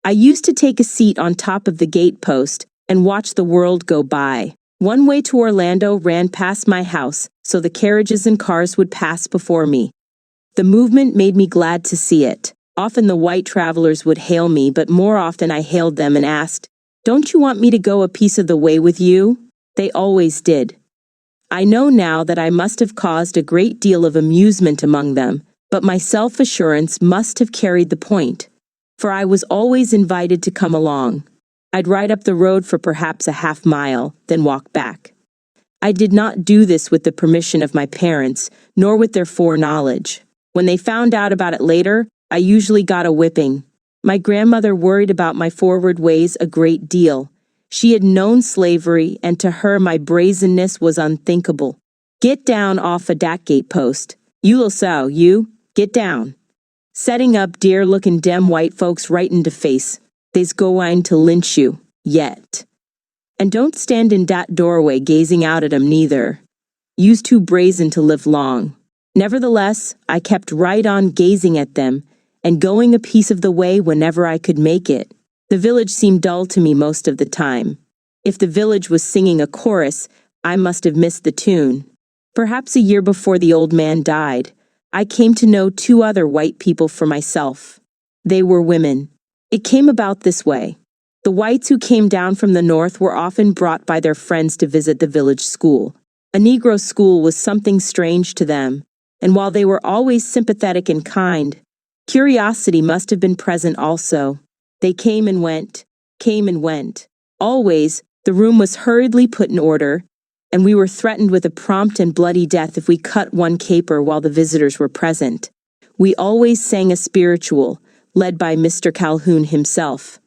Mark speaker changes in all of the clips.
Speaker 1: I used to take a seat on top of the gate post and watch the world go by. One way to Orlando ran past my house, so the carriages and cars would pass before me. The movement made me glad to see it. Often the white travelers would hail me, but more often I hailed them and asked, "Don't you want me to go a piece of the way with you?" They always did. I know now that I must have caused a great deal of amusement among them, but my self-assurance must have carried the point, for I was always invited to come along. I'd ride up the road for perhaps a half-mile, then walk back. I did not do this with the permission of my parents, nor with their foreknowledge. When they found out about it later, I usually got a whipping. My grandmother worried about my forward ways a great deal. She had known slavery, and to her my brazenness was unthinkable. "Get down off a dat gate post. You will sow, you. Get down." Setting up dear-looking dem white folks right into face. They's going to lynch you. Yet. And don't stand in dat doorway gazing out at 'em neither. You's too brazen to live long. Nevertheless, I kept right on gazing at them, and going a piece of the way whenever I could make it. The village seemed dull to me most of the time. If the village was singing a chorus, I must have missed the tune. Perhaps a year before the old man died, I came to know 2 other white people for myself. They were women. It came about this way. The whites who came down from the north were often brought by their friends to visit the village school. A Negro school was something strange to them, and while they were always sympathetic and kind, curiosity must have been present also. They came and went. Always, the room was hurriedly put in order, and we were threatened with a prompt and bloody death if we cut one caper while the visitors were present. We always sang a spiritual, led by Mr. Calhoun himself.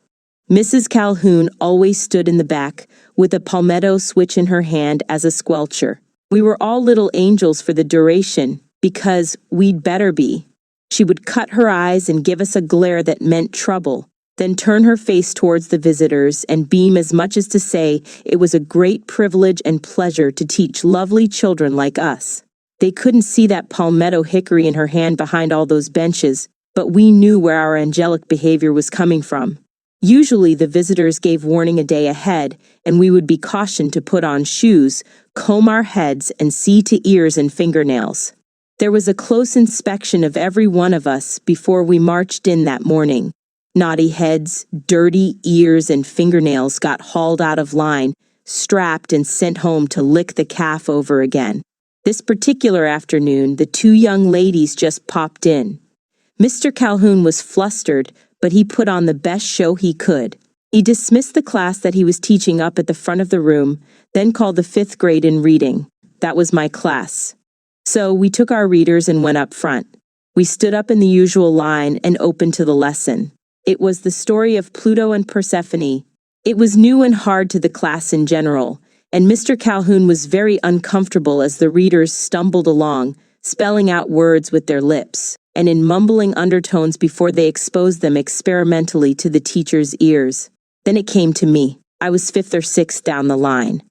Speaker 1: Mrs. Calhoun always stood in the back, with a palmetto switch in her hand as a squelcher. We were all little angels for the duration, because we'd better be. She would cut her eyes and give us a glare that meant trouble, then turn her face towards the visitors and beam as much as to say it was a great privilege and pleasure to teach lovely children like us. They couldn't see that palmetto hickory in her hand behind all those benches, but we knew where our angelic behavior was coming from. Usually the visitors gave warning a day ahead, and we would be cautioned to put on shoes, comb our heads, and see to ears and fingernails. There was a close inspection of every one of us before we marched in that morning. Naughty heads, dirty ears, and fingernails got hauled out of line, strapped and sent home to lick the calf over again. This particular afternoon, the 2 young ladies just popped in. Mr. Calhoun was flustered, but he put on the best show he could. He dismissed the class that he was teaching up at the front of the room, then called the 5th grade in reading. That was my class. So we took our readers and went up front. We stood up in the usual line and opened to the lesson. It was the story of Pluto and Persephone. It was new and hard to the class in general, and Mr. Calhoun was very uncomfortable as the readers stumbled along, spelling out words with their lips, and in mumbling undertones before they exposed them experimentally to the teacher's ears. Then it came to me. I was 5th or 6th down the line.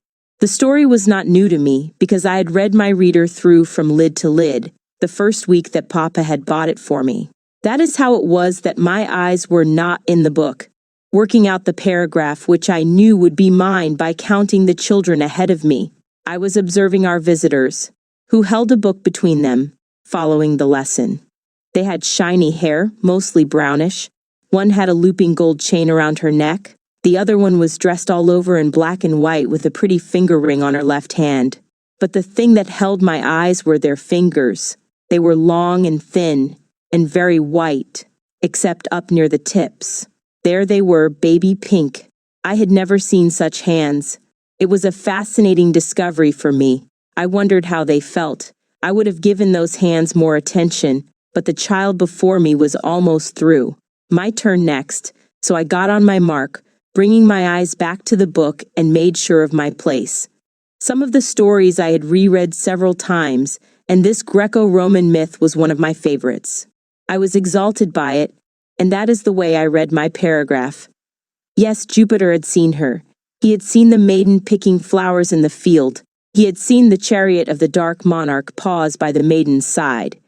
Speaker 1: The story was not new to me, because I had read my reader through from lid to lid, the first week that Papa had bought it for me. That is how it was that my eyes were not in the book, working out the paragraph which I knew would be mine by counting the children ahead of me. I was observing our visitors, who held a book between them, following the lesson. They had shiny hair, mostly brownish. One had a looping gold chain around her neck. The other one was dressed all over in black and white with a pretty finger ring on her left hand. But the thing that held my eyes were their fingers. They were long and thin, and very white, except up near the tips. There they were, baby pink. I had never seen such hands. It was a fascinating discovery for me. I wondered how they felt. I would have given those hands more attention, but the child before me was almost through. My turn next, so I got on my mark, bringing my eyes back to the book and made sure of my place. Some of the stories I had reread several times, and this Greco-Roman myth was one of my favorites. I was exalted by it, and that is the way I read my paragraph. Yes, Jupiter had seen her. He had seen the maiden picking flowers in the field. He had seen the chariot of the dark monarch pause by the maiden's side.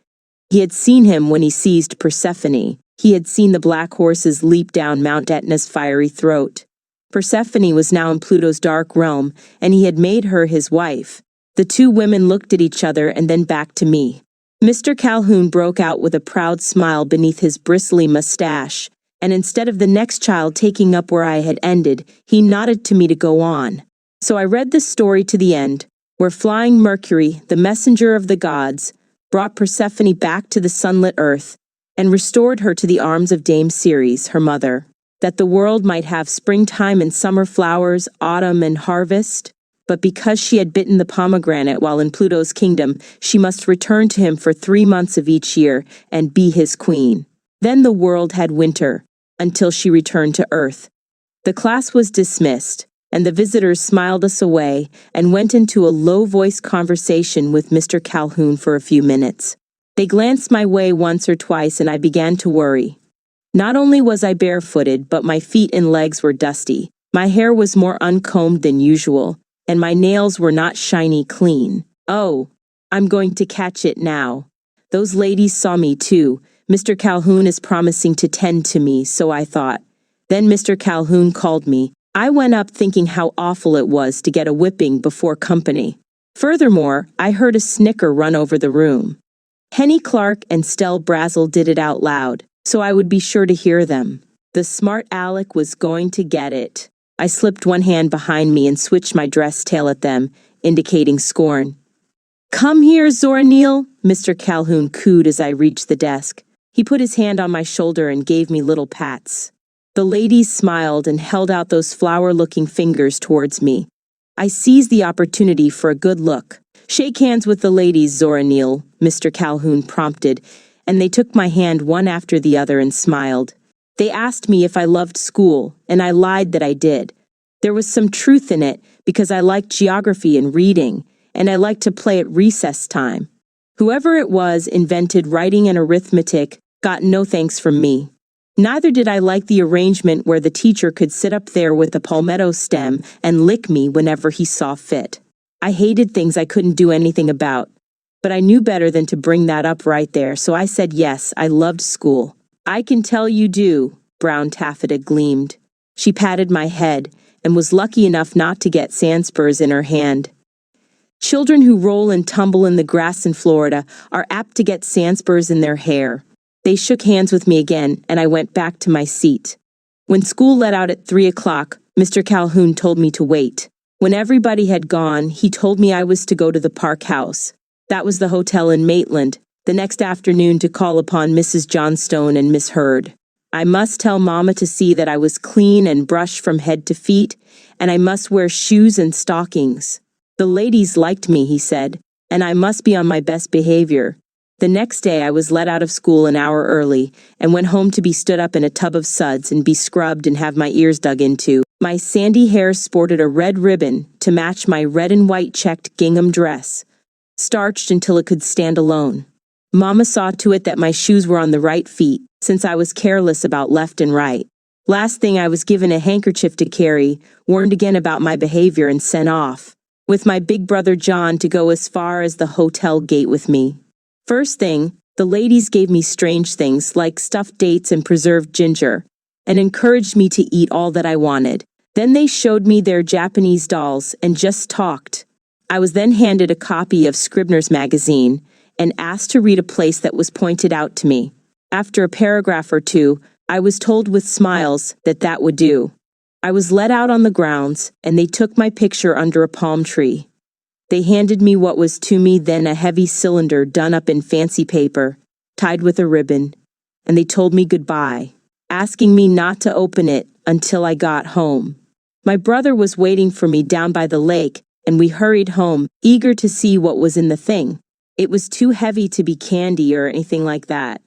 Speaker 1: He had seen him when he seized Persephone, He had seen the black horses leap down Mount Etna's fiery throat. Persephone was now in Pluto's dark realm, and he had made her his wife. The two women looked at each other and then back to me. Mr. Calhoun broke out with a proud smile beneath his bristly mustache, and instead of the next child taking up where I had ended, he nodded to me to go on. So I read the story to the end, where flying Mercury, the messenger of the gods, brought Persephone back to the sunlit earth and restored her to the arms of Dame Ceres, her mother, that the world might have springtime and summer flowers, autumn and harvest. But because she had bitten the pomegranate while in Pluto's kingdom, she must return to him for 3 months of each year and be his queen. Then the world had winter, until she returned to Earth. The class was dismissed, and the visitors smiled us away and went into a low-voiced conversation with Mr. Calhoun for a few minutes. They glanced my way once or twice, and I began to worry. Not only was I barefooted, but my feet and legs were dusty. My hair was more uncombed than usual, and my nails were not shiny clean. Oh, I'm going to catch it now. Those ladies saw me too. Mr. Calhoun is promising to tend to me, so I thought. Then Mr. Calhoun called me. I went up thinking how awful it was to get a whipping before company. Furthermore, I heard a snicker run over the room. Henny Clark and Stell Brazel did it out loud, so I would be sure to hear them. The smart aleck was going to get it. I slipped one hand behind me and switched my dress tail at them, indicating scorn. "Come here, Zora Neale," Mr. Calhoun cooed as I reached the desk. He put his hand on my shoulder and gave me little pats. The ladies smiled and held out those flower-looking fingers towards me. I seized the opportunity for a good look. "Shake hands with the ladies, Zora Neale," Mr. Calhoun prompted, and they took my hand one after the other and smiled. They asked me if I loved school, and I lied that I did. There was some truth in it because I liked geography and reading, and I liked to play at recess time. Whoever it was invented writing and arithmetic got no thanks from me. Neither did I like the arrangement where the teacher could sit up there with a palmetto stem and lick me whenever he saw fit. I hated things I couldn't do anything about, but I knew better than to bring that up right there, so I said yes, I loved school. "I can tell you do," Brown Taffeta gleamed. She patted my head and was lucky enough not to get sandspurs in her hand. Children who roll and tumble in the grass in Florida are apt to get sandspurs in their hair. They shook hands with me again, and I went back to my seat. When school let out at 3 o'clock, Mr. Calhoun told me to wait. When everybody had gone, he told me I was to go to the Park House. That was the hotel in Maitland, the next afternoon to call upon Mrs. Johnstone and Miss Hurd. I must tell Mama to see that I was clean and brushed from head to feet, and I must wear shoes and stockings. The ladies liked me, he said, and I must be on my best behavior. The next day I was let out of school an hour early and went home to be stood up in a tub of suds and be scrubbed and have my ears dug into. My sandy hair sported a red ribbon to match my red and white checked gingham dress, starched until it could stand alone. Mama saw to it that my shoes were on the right feet, since I was careless about left and right. Last thing I was given a handkerchief to carry, warned again about my behavior and sent off, with my big brother John to go as far as the hotel gate with me. First thing, the ladies gave me strange things like stuffed dates and preserved ginger, and encouraged me to eat all that I wanted. Then they showed me their Japanese dolls and just talked. I was then handed a copy of Scribner's magazine and asked to read a place that was pointed out to me. After a paragraph or two, I was told with smiles that that would do. I was let out on the grounds, and they took my picture under a palm tree. They handed me what was to me then a heavy cylinder done up in fancy paper, tied with a ribbon, and they told me goodbye, asking me not to open it until I got home. My brother was waiting for me down by the lake, and we hurried home, eager to see what was in the thing. It was too heavy to be candy or anything like that.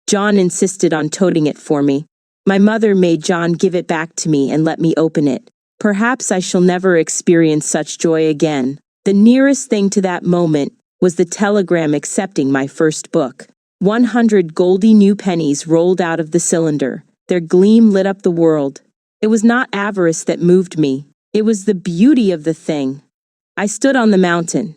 Speaker 1: John insisted on toting it for me. My mother made John give it back to me and let me open it. Perhaps I shall never experience such joy again. The nearest thing to that moment was the telegram accepting my first book. 100 goldy new pennies rolled out of the cylinder. Their gleam lit up the world. It was not avarice that moved me. It was the beauty of the thing. I stood on the mountain.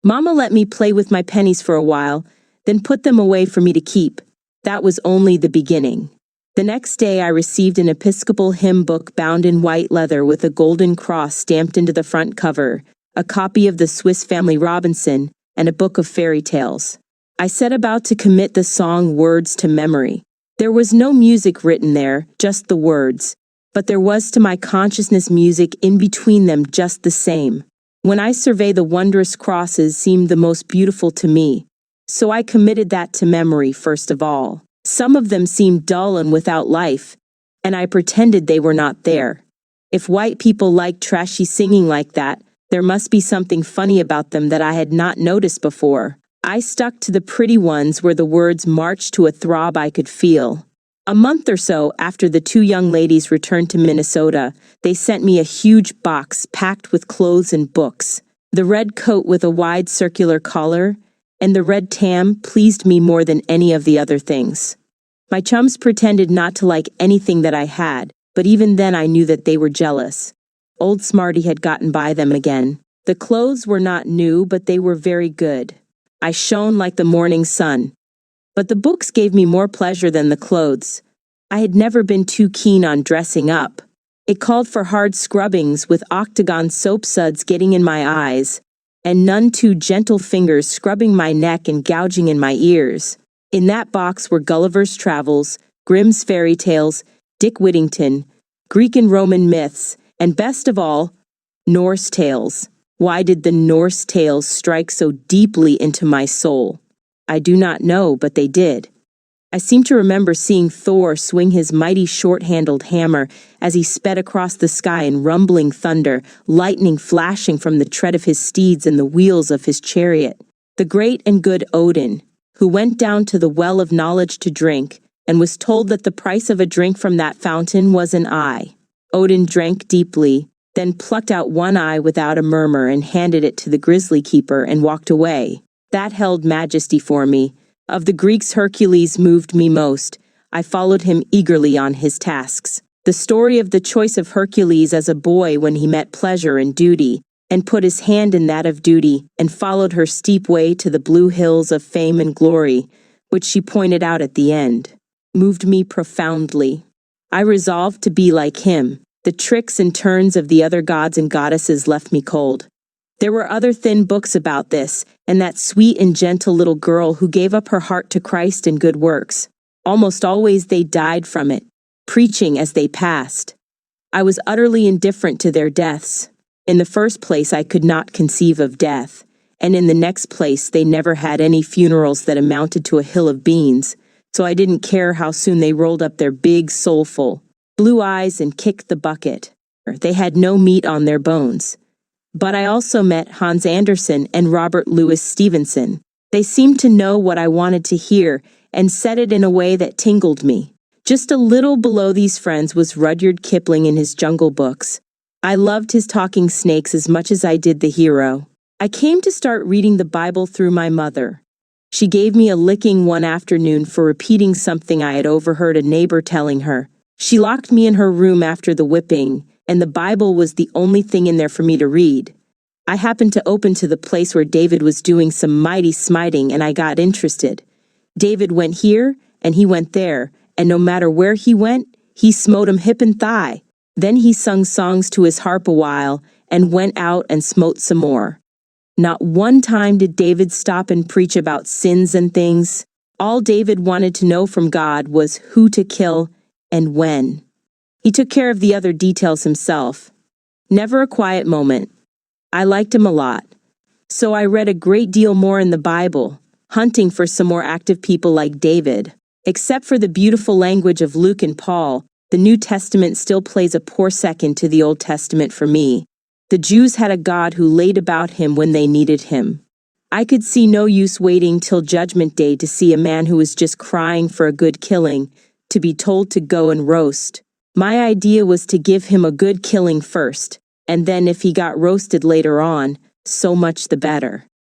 Speaker 1: Mama let me play with my pennies for a while, then put them away for me to keep. That was only the beginning. The next day I received an Episcopal hymn book bound in white leather with a golden cross stamped into the front cover, a copy of the Swiss Family Robinson, and a book of fairy tales. I set about to commit the song words to memory. There was no music written there, just the words, but there was to my consciousness music in between them just the same. When I survey the wondrous crosses seemed the most beautiful to me, so I committed that to memory first of all. Some of them seemed dull and without life, and I pretended they were not there. If white people liked trashy singing like that, there must be something funny about them that I had not noticed before. I stuck to the pretty ones where the words marched to a throb I could feel. A month or so after the two young ladies returned to Minnesota, they sent me a huge box packed with clothes and books. The red coat with a wide circular collar and the red tam pleased me more than any of the other things. My chums pretended not to like anything that I had, but even then I knew that they were jealous. Old Smarty had gotten by them again. The clothes were not new, but they were very good. I shone like the morning sun. But the books gave me more pleasure than the clothes. I had never been too keen on dressing up. It called for hard scrubbings with octagon soap suds getting in my eyes, and none too gentle fingers scrubbing my neck and gouging in my ears. In that box were Gulliver's Travels, Grimm's Fairy Tales, Dick Whittington, Greek and Roman myths, and best of all, Norse tales. Why did the Norse tales strike so deeply into my soul? I do not know, but they did. I seem to remember seeing Thor swing his mighty short-handled hammer as he sped across the sky in rumbling thunder, lightning flashing from the tread of his steeds and the wheels of his chariot. The great and good Odin, who went down to the well of knowledge to drink, and was told that the price of a drink from that fountain was an eye. Odin drank deeply, then plucked out one eye without a murmur and handed it to the grizzly keeper and walked away. That held majesty for me. Of the Greeks, Hercules moved me most. I followed him eagerly on his tasks. The story of the choice of Hercules as a boy when he met pleasure and duty, and put his hand in that of duty, and followed her steep way to the blue hills of fame and glory, which she pointed out at the end, moved me profoundly. I resolved to be like him. The tricks and turns of the other gods and goddesses left me cold. There were other thin books about this, and that sweet and gentle little girl who gave up her heart to Christ and good works. Almost always they died from it, preaching as they passed. I was utterly indifferent to their deaths. In the first place, I could not conceive of death, and in the next place, they never had any funerals that amounted to a hill of beans, so I didn't care how soon they rolled up their big, soulful blue eyes and kicked the bucket. They had no meat on their bones. But I also met Hans Andersen and Robert Louis Stevenson. They seemed to know what I wanted to hear and said it in a way that tingled me. Just a little below these friends was Rudyard Kipling in his Jungle Books. I loved his talking snakes as much as I did the hero. I came to start reading the Bible through my mother. She gave me a licking one afternoon for repeating something I had overheard a neighbor telling her. She locked me in her room after the whipping, and the Bible was the only thing in there for me to read. I happened to open to the place where David was doing some mighty smiting, and I got interested. David went here, and he went there, and no matter where he went, he smote him hip and thigh. Then he sung songs to his harp a while, and went out and smote some more. Not one time did David stop and preach about sins and things. All David wanted to know from God was who to kill and when. He took care of the other details himself. Never a quiet moment. I liked him a lot. So I read a great deal more in the Bible, hunting for some more active people like David. Except for the beautiful language of Luke and Paul, the New Testament still plays a poor second to the Old Testament for me. The Jews had a God who laid about him when they needed him. I could see no use waiting till Judgment Day to see a man who was just crying for a good killing, to be told to go and roast. My idea was to give him a good killing first, and then if he got roasted later on, so much the better.